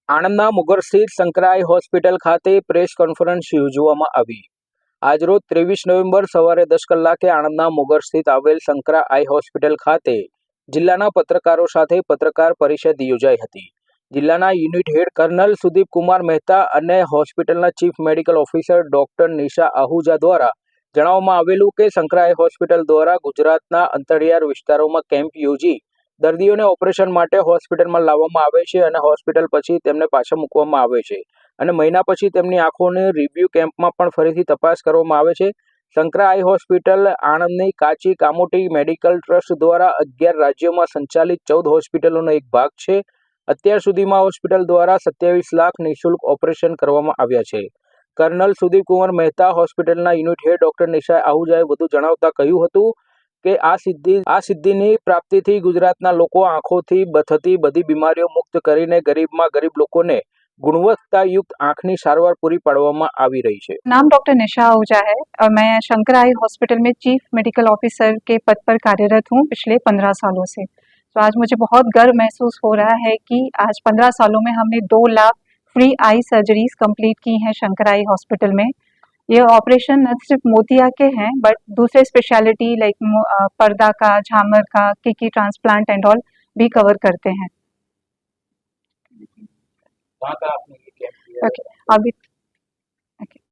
આણંદના મુગર સ્થિત શંકરાઈ હોસ્પિટલ ખાતે press conference યોજવામાં આવી। આજરોજ 23 નવેમ્બર સવારે 10 કલાકે આણંદના મુગર સ્થિત આવેલ શંકરા આઈ હોસ્પિટલ ખાતે જિલ્લાના પત્રકારો સાથે પત્રકાર પરિષદ યોજાઈ હતી। જિલ્લાના unit head colonel Sudeep Kumar Mehta અને હોસ્પિટલના chief medical officer doctor Nisha Ahuja દ્વારા જણાવવામાં આવેલું કે શંકરા આઈ હોસ્પિટલ દ્વારા ગુજરાતના અંતરિયાળ વિસ્તારોમાં કેમ્પ યોજી દર્દીઓને ઓપરેશન માટે હોસ્પિટલમાં લાવવામાં આવે છે અને હોસ્પિટલ પછી તેમને પાછા મૂકવામાં આવે છે અને મહિના પછી તેમની આંખોની રિવ્યુ કેમ્પમાં પણ ફરીથી તપાસ કરવામાં આવે છે। શંકરા આઈ હોસ્પિટલ આણંદની કાચી કામોટી મેડિકલ ટ્રસ્ટ દ્વારા 11 રાજ્યોમાં સંચાલિત 14 હોસ્પિટલોનો એક ભાગ છે। અત્યાર સુધીમાં હોસ્પિટલ દ્વારા 27 લાખ નિઃશુલ્ક ઓપરેશન કરવામાં આવ્યા છે। કર્નલ સુદીપ કુમાર મહેતા હોસ્પિટલના યુનિટ હેડ ડોક્ટર નિશા આહુજાએ વધુ જણાવતા કહ્યું હતું કે આ સિદ્ધિની પ્રાપ્તિથી ગુજરાતના લોકો આંખોથી થતી બધી बीमारियों मुक्त કરીને ગરીબમાં ગરીબ લોકોને गुणवत्तायुक्त आंखनी सारवार पूरी पाड़वामां आवी रही है। नाम डॉक्टर निशा आहूजा है और मैं शंकरा आई हॉस्पिटल में चीफ मेडिकल ऑफिसर के पद पर कार्यरत हूँ पिछले 15 सालों से। तो आज मुझे बहुत गर्व महसूस हो रहा है कि आज 15 सालों में हमने 2 लाख फ्री आई सर्जरीज कंप्लीट की हैं शंकरा आई हॉस्पिटल में। ये ऑपरेशन न सिर्फ मोतिया के हैं बट दूसरे स्पेशलिटी लाइक पर्दा का, झामर का, किडनी ट्रांसप्लांट एंड ऑल भी कवर करते हैं। आपने ये कैंप किया? अभी